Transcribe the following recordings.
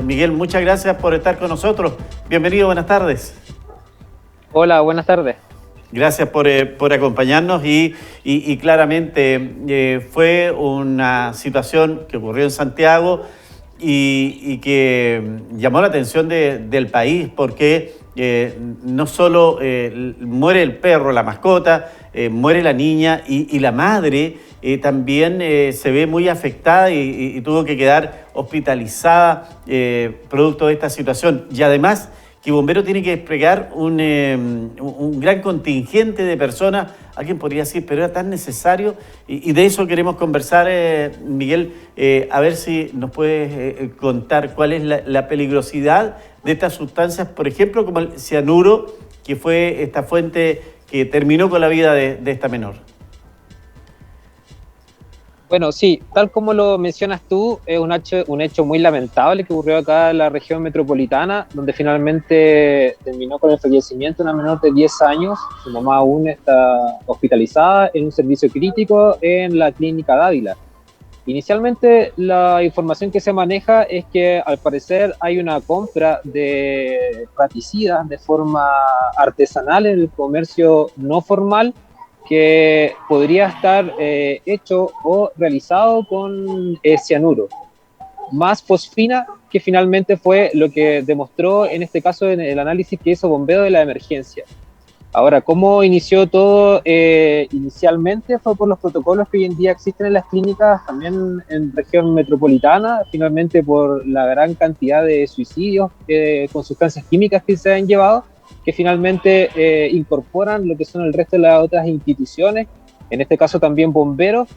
Miguel, muchas gracias por estar con nosotros. Bienvenido, buenas tardes. Hola, buenas tardes. Gracias por acompañarnos y claramente fue una situación que ocurrió en Santiago y que llamó la atención del país porque no solo muere el perro, la mascota, muere la niña y la madre también se ve muy afectada y tuvo que quedar hospitalizada producto de esta situación. Y además que Bombero tiene que desplegar un gran contingente de personas. Alguien podría decir, pero era tan necesario. Y de eso queremos conversar, Miguel, a ver si nos puedes contar cuál es la peligrosidad de estas sustancias, por ejemplo, como el cianuro, que fue esta fuente que terminó con la vida de esta menor. Bueno, sí, tal como lo mencionas tú, es un hecho muy lamentable que ocurrió acá en la región metropolitana, donde finalmente terminó con el fallecimiento de una menor de 10 años. Su mamá aún está hospitalizada en un servicio crítico en la clínica Dávila. Inicialmente, la información que se maneja es que al parecer hay una compra de raticidas de forma artesanal en el comercio no formal que podría estar hecho o realizado con cianuro, más fosfina, que finalmente fue lo que demostró en este caso en el análisis que hizo Bombeo de la emergencia. Ahora, ¿cómo inició todo? Inicialmente fue por los protocolos que hoy en día existen en las clínicas, también en región metropolitana, finalmente por la gran cantidad de suicidios con sustancias químicas que se han llevado, que finalmente incorporan lo que son el resto de las otras instituciones, en este caso también bomberos,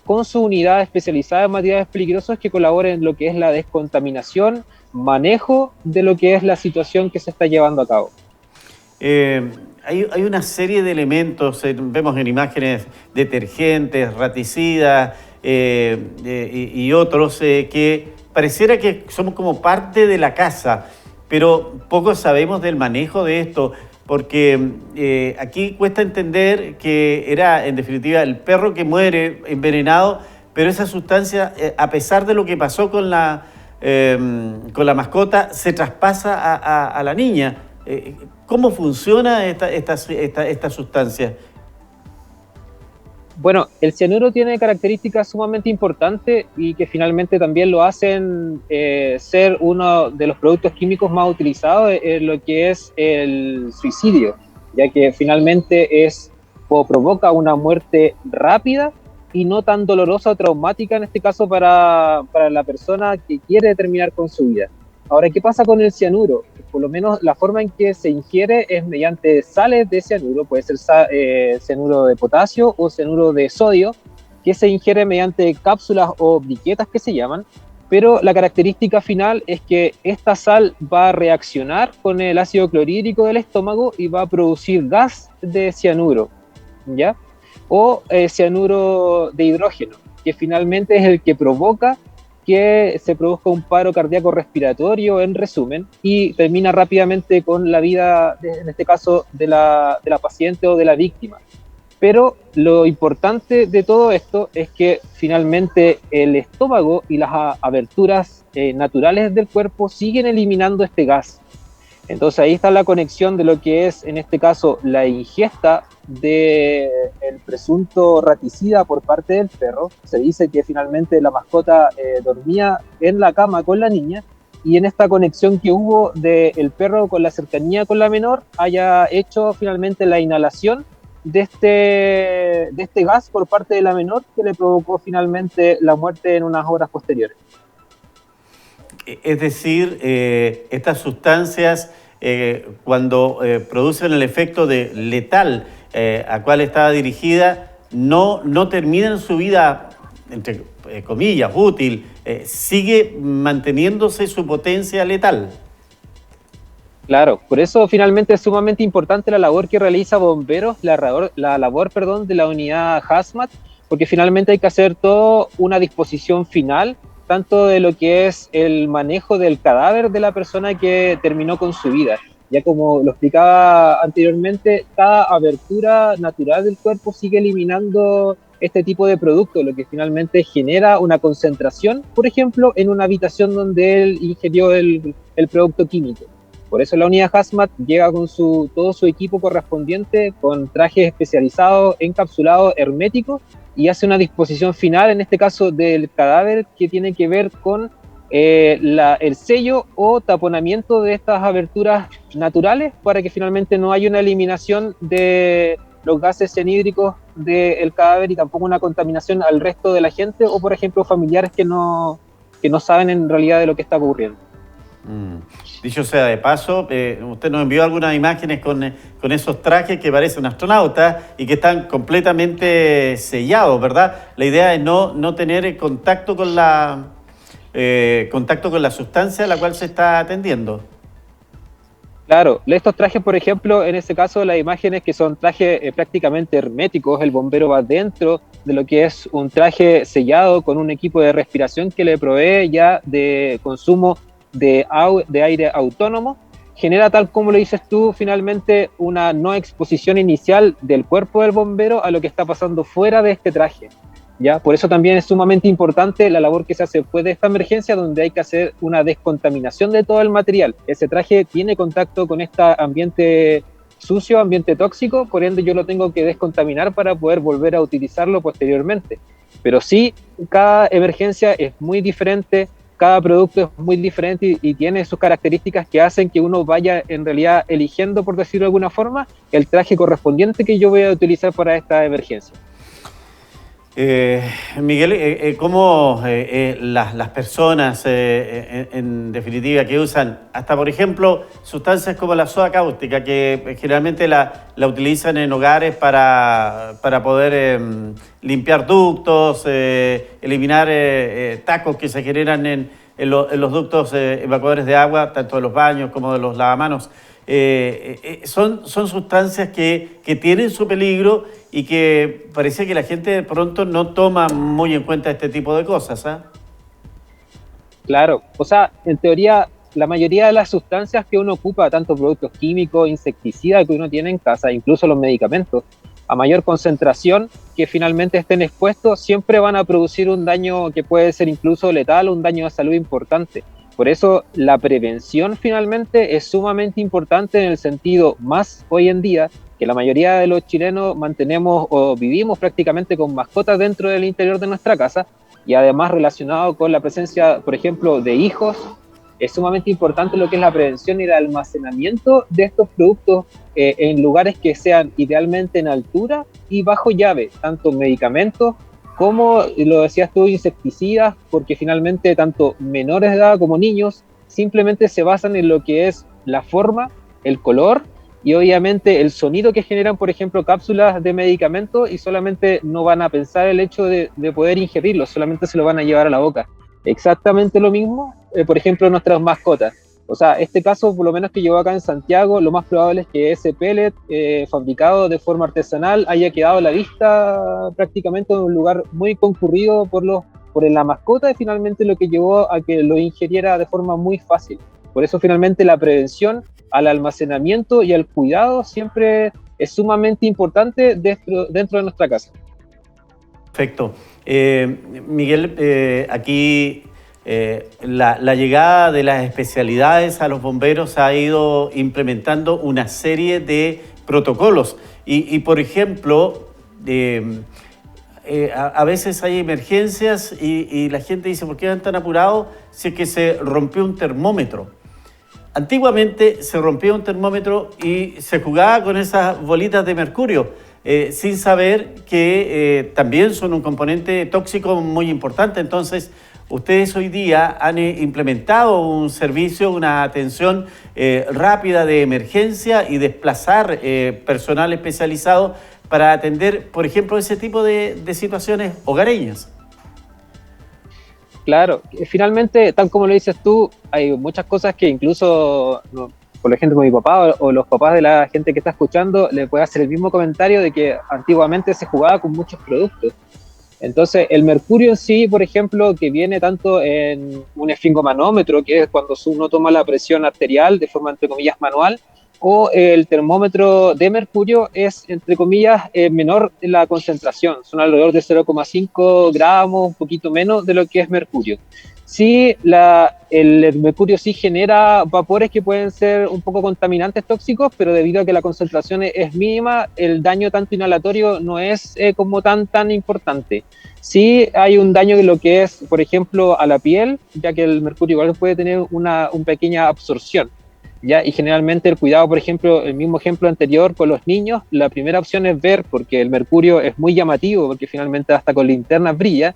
con su unidad especializada en materiales peligrosos que colaboren en lo que es la descontaminación, manejo de lo que es la situación que se está llevando a cabo. Hay una serie de elementos, vemos en imágenes detergentes, raticidas y otros que pareciera que somos como parte de la casa, pero poco sabemos del manejo de esto, porque aquí cuesta entender que era en definitiva el perro que muere envenenado, pero esa sustancia, a pesar de lo que pasó con la mascota, se traspasa a la niña. ¿Cómo funciona esta sustancia? Bueno, el cianuro tiene características sumamente importantes y que finalmente también lo hacen ser uno de los productos químicos más utilizados en lo que es el suicidio, ya que finalmente provoca una muerte rápida y no tan dolorosa o traumática, en este caso para la persona que quiere terminar con su vida. Ahora, ¿qué pasa con el cianuro? Por lo menos la forma en que se ingiere es mediante sales de cianuro, puede ser cianuro de potasio o cianuro de sodio, que se ingiere mediante cápsulas o briquetas que se llaman, pero la característica final es que esta sal va a reaccionar con el ácido clorhídrico del estómago y va a producir gas de cianuro, ¿ya? O cianuro de hidrógeno, que finalmente es el que provoca que se produzca un paro cardíaco respiratorio, en resumen, y termina rápidamente con la vida, en este caso, de la paciente o de la víctima. Pero lo importante de todo esto es que finalmente el estómago y las aberturas naturales del cuerpo siguen eliminando este gas. Entonces ahí está la conexión de lo que es, en este caso, la ingesta del presunto raticida por parte del perro. Se dice que finalmente la mascota dormía en la cama con la niña y en esta conexión que hubo del perro con la cercanía con la menor haya hecho finalmente la inhalación de este gas por parte de la menor, que le provocó finalmente la muerte en unas horas posteriores. Es decir, estas sustancias cuando producen el efecto de letal a cual estaba dirigida, no terminan su vida, entre comillas, útil, sigue manteniéndose su potencia letal. Claro, por eso finalmente es sumamente importante la labor que realiza Bomberos, la labor de la unidad Hazmat, porque finalmente hay que hacer toda una disposición final, tanto de lo que es el manejo del cadáver de la persona que terminó con su vida. Ya como lo explicaba anteriormente, cada abertura natural del cuerpo sigue eliminando este tipo de producto, lo que finalmente genera una concentración, por ejemplo, en una habitación donde él ingirió el producto químico. Por eso la unidad Hazmat llega con todo su equipo correspondiente, con trajes especializados, encapsulados, herméticos, y hace una disposición final, en este caso del cadáver, que tiene que ver con el sello o taponamiento de estas aberturas naturales para que finalmente no haya una eliminación de los gases cianhídricos del cadáver y tampoco una contaminación al resto de la gente o, por ejemplo, familiares que no saben en realidad de lo que está ocurriendo. Dicho sea de paso, usted nos envió algunas imágenes con esos trajes que parecen astronautas y que están completamente sellados, ¿verdad? La idea es no tener contacto con la sustancia a la cual se está atendiendo. Claro, estos trajes, por ejemplo, en este caso las imágenes que son trajes prácticamente herméticos, el bombero va dentro de lo que es un traje sellado con un equipo de respiración que le provee ya de consumo de aire autónomo, genera, tal como lo dices tú, finalmente una no exposición inicial del cuerpo del bombero a lo que está pasando fuera de este traje. ¿Ya? Por eso también es sumamente importante la labor que se hace después de esta emergencia, donde hay que hacer una descontaminación de todo el material. Ese traje tiene contacto con este ambiente sucio, ambiente tóxico, por ende yo lo tengo que descontaminar para poder volver a utilizarlo posteriormente. Pero sí, cada emergencia es muy diferente, cada producto es muy diferente y tiene sus características que hacen que uno vaya en realidad eligiendo, por decirlo de alguna forma, el traje correspondiente que yo voy a utilizar para esta emergencia. Miguel, ¿cómo las personas, en definitiva, que usan hasta, por ejemplo, sustancias como la soda cáustica, que generalmente la utilizan en hogares para poder limpiar ductos, eliminar tacos que se generan en los ductos evacuadores de agua, tanto de los baños como de los lavamanos? Son sustancias que tienen su peligro y que parece que la gente de pronto no toma muy en cuenta este tipo de cosas, ¿eh? Claro, o sea, en teoría, la mayoría de las sustancias que uno ocupa, tanto productos químicos, insecticidas que uno tiene en casa, incluso los medicamentos, a mayor concentración que finalmente estén expuestos, siempre van a producir un daño que puede ser incluso letal, un daño de salud importante. Por eso la prevención finalmente es sumamente importante en el sentido más hoy en día que la mayoría de los chilenos mantenemos o vivimos prácticamente con mascotas dentro del interior de nuestra casa y además relacionado con la presencia, por ejemplo, de hijos, es sumamente importante lo que es la prevención y el almacenamiento de estos productos en lugares que sean idealmente en altura y bajo llave, tanto medicamentos como, lo decías tú, insecticidas, porque finalmente tanto menores de edad como niños simplemente se basan en lo que es la forma, el color y obviamente el sonido que generan, por ejemplo, cápsulas de medicamentos y solamente no van a pensar el hecho de poder ingerirlo, solamente se lo van a llevar a la boca. Exactamente lo mismo, por ejemplo, nuestras mascotas. O sea, este caso, por lo menos que llegó acá en Santiago, lo más probable es que ese pellet fabricado de forma artesanal haya quedado a la vista prácticamente en un lugar muy concurrido por la mascota y finalmente lo que llevó a que lo ingiriera de forma muy fácil. Por eso finalmente la prevención al almacenamiento y al cuidado siempre es sumamente importante dentro de nuestra casa. Perfecto. Miguel, aquí la llegada de las especialidades a los bomberos ha ido implementando una serie de protocolos y por ejemplo, a veces hay emergencias y la gente dice, ¿por qué van tan apurados si es que se rompió un termómetro? Antiguamente se rompía un termómetro y se jugaba con esas bolitas de mercurio, sin saber que también son un componente tóxico muy importante. Entonces, ustedes hoy día han implementado un servicio, una atención rápida de emergencia y desplazar personal especializado para atender, por ejemplo, ese tipo de situaciones hogareñas. Claro, finalmente, tal como lo dices tú, hay muchas cosas que incluso, por ejemplo, mi papá o los papás de la gente que está escuchando, le puede hacer el mismo comentario de que antiguamente se jugaba con muchos productos. Entonces, el mercurio en sí, por ejemplo, que viene tanto en un esfingomanómetro, que es cuando uno toma la presión arterial de forma, entre comillas, manual, o el termómetro de mercurio es, entre comillas, menor en la concentración, son alrededor de 0,5 gramos, un poquito menos de lo que es mercurio. Sí, el mercurio sí genera vapores que pueden ser un poco contaminantes tóxicos, pero debido a que la concentración es mínima, el daño tanto inhalatorio no es como tan importante. Sí hay un daño de lo que es, por ejemplo, a la piel, ya que el mercurio igual puede tener una pequeña absorción. ¿Ya? Y generalmente el cuidado, por ejemplo, el mismo ejemplo anterior con los niños, la primera opción es ver, porque el mercurio es muy llamativo, porque finalmente hasta con linternas brilla.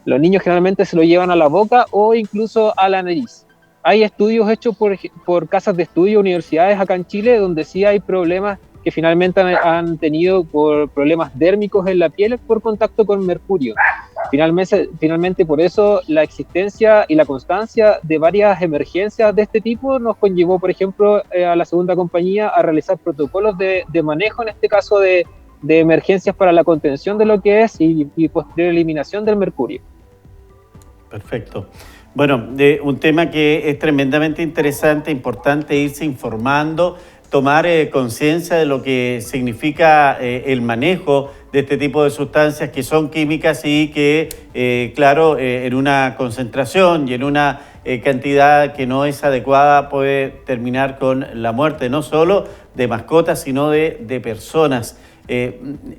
Los niños generalmente se lo llevan a la boca o incluso a la nariz. Hay estudios hechos por casas de estudio, universidades acá en Chile, donde sí hay problemas que finalmente han tenido por problemas dérmicos en la piel por contacto con mercurio. Finalmente, por eso la existencia y la constancia de varias emergencias de este tipo nos conllevó, por ejemplo, a la segunda compañía a realizar protocolos de manejo, en este caso de emergencias para la contención de lo que es y posterior eliminación del mercurio. Perfecto. Bueno, un tema que es tremendamente interesante, importante irse informando, tomar conciencia de lo que significa el manejo de este tipo de sustancias que son químicas y que, claro, en una concentración y en una cantidad que no es adecuada puede terminar con la muerte no solo de mascotas, sino de personas.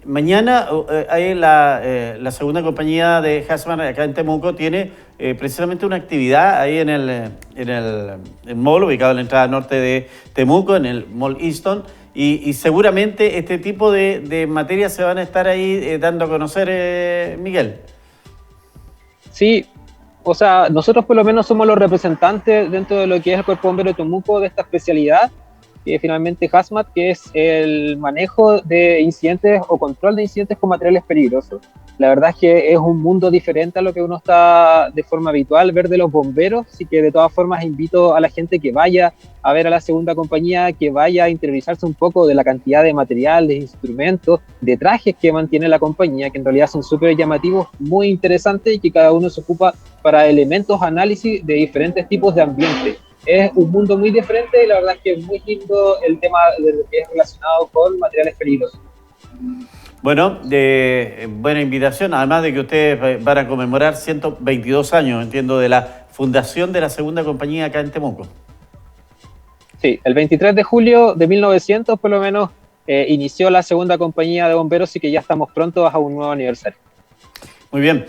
Mañana la segunda compañía de Hazmat acá en Temuco tiene precisamente una actividad ahí en el mall ubicado en la entrada norte de Temuco, en el Mall Easton, y seguramente este tipo de materias se van a estar ahí dando a conocer, Miguel. Sí, o sea, nosotros por lo menos somos los representantes dentro de lo que es el Cuerpo Bombero de Temuco de esta especialidad, que finalmente Hazmat, que es el manejo de incidentes o control de incidentes con materiales peligrosos. La verdad es que es un mundo diferente a lo que uno está de forma habitual ver de los bomberos, así que de todas formas invito a la gente que vaya a ver a la segunda compañía, que vaya a interiorizarse un poco de la cantidad de material, de instrumentos, de trajes que mantiene la compañía, que en realidad son súper llamativos, muy interesantes y que cada uno se ocupa para elementos, análisis de diferentes tipos de ambiente. Es un mundo muy diferente y la verdad es que es muy lindo el tema de lo que es relacionado con materiales peligrosos. Bueno, buena invitación, además de que ustedes van a conmemorar 122 años, entiendo, de la fundación de la segunda compañía acá en Temuco. Sí, el 23 de julio de 1900 por lo menos inició la segunda compañía de bomberos y que ya estamos prontos a un nuevo aniversario. Muy bien,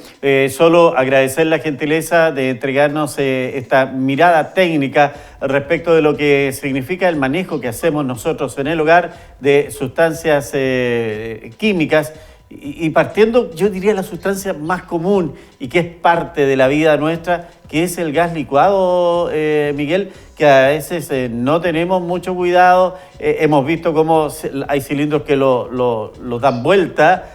solo agradecer la gentileza de entregarnos esta mirada técnica respecto de lo que significa el manejo que hacemos nosotros en el hogar de sustancias químicas y partiendo, yo diría, la sustancia más común y que es parte de la vida nuestra, que es el gas licuado, Miguel, que a veces no tenemos mucho cuidado. Hemos visto cómo hay cilindros que lo dan vuelta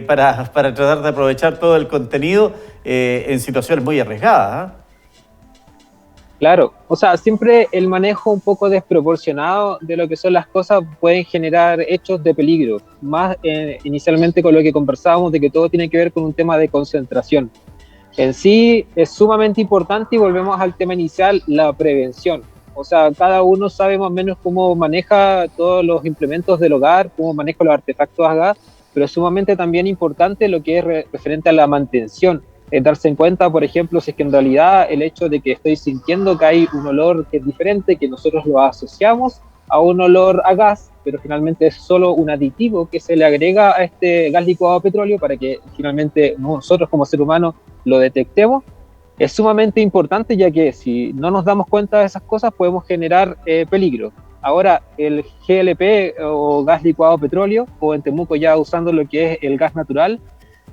para tratar de aprovechar todo el contenido en situaciones muy arriesgadas. Claro, o sea, siempre el manejo un poco desproporcionado de lo que son las cosas pueden generar hechos de peligro, más inicialmente con lo que conversábamos de que todo tiene que ver con un tema de concentración. En sí es sumamente importante y volvemos al tema inicial, la prevención. O sea, cada uno sabe más o menos cómo maneja todos los implementos del hogar, cómo maneja los artefactos acá, pero es sumamente también importante lo que es referente a la mantención. Darse en cuenta, por ejemplo, si es que en realidad el hecho de que estoy sintiendo que hay un olor que es diferente, que nosotros lo asociamos a un olor a gas, pero finalmente es solo un aditivo que se le agrega a este gas licuado a petróleo para que finalmente nosotros como ser humano lo detectemos, es sumamente importante, ya que si no nos damos cuenta de esas cosas podemos generar peligro. Ahora, el GLP o gas licuado a petróleo, o en Temuco ya usando lo que es el gas natural,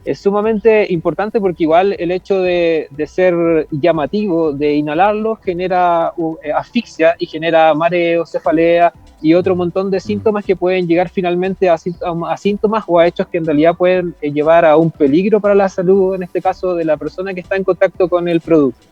es sumamente importante porque igual el hecho de ser llamativo, de inhalarlo, genera asfixia y genera mareo, cefalea y otro montón de síntomas que pueden llegar finalmente a síntomas o a hechos que en realidad pueden llevar a un peligro para la salud, en este caso de la persona que está en contacto con el producto.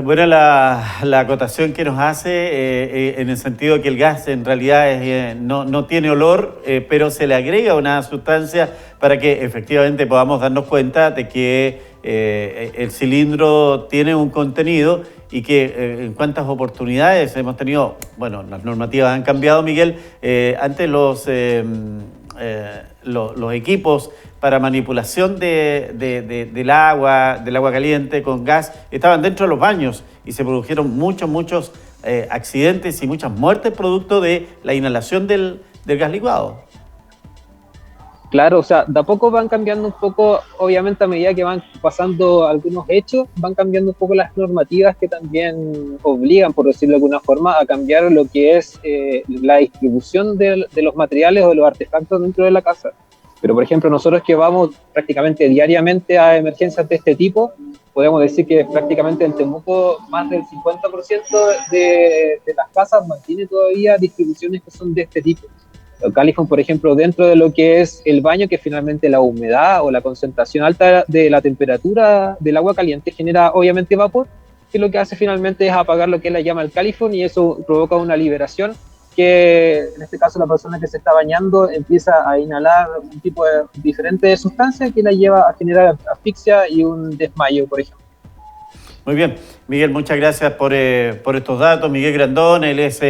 Bueno, la acotación que nos hace en el sentido de que el gas en realidad no tiene olor, pero se le agrega una sustancia para que efectivamente podamos darnos cuenta de que el cilindro tiene un contenido y que en cuántas oportunidades hemos tenido, bueno, las normativas han cambiado, Miguel, antes los equipos para manipulación del agua caliente con gas, estaban dentro de los baños y se produjeron muchos accidentes y muchas muertes producto de la inhalación del gas licuado. Claro, o sea, de a poco van cambiando un poco, obviamente a medida que van pasando algunos hechos, van cambiando un poco las normativas que también obligan, por decirlo de alguna forma, a cambiar lo que es la distribución de los materiales o de los artefactos dentro de la casa. Pero, por ejemplo, nosotros que vamos prácticamente diariamente a emergencias de este tipo, podemos decir que prácticamente en Temuco más del 50% de las casas mantiene todavía distribuciones que son de este tipo. Califón, por ejemplo, dentro de lo que es el baño, que finalmente la humedad o la concentración alta de la temperatura del agua caliente genera obviamente vapor, que lo que hace finalmente es apagar lo que es la llama del califón y eso provoca una liberación que en este caso la persona que se está bañando empieza a inhalar un tipo de diferente sustancia que la lleva a generar asfixia y un desmayo, por ejemplo. Muy bien, Miguel, muchas gracias por estos datos. Miguel Grandón, él es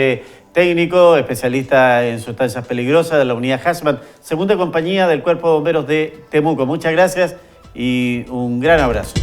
técnico, especialista en sustancias peligrosas de la unidad Hazmat, segunda compañía del Cuerpo de Bomberos de Temuco. Muchas gracias y un gran abrazo.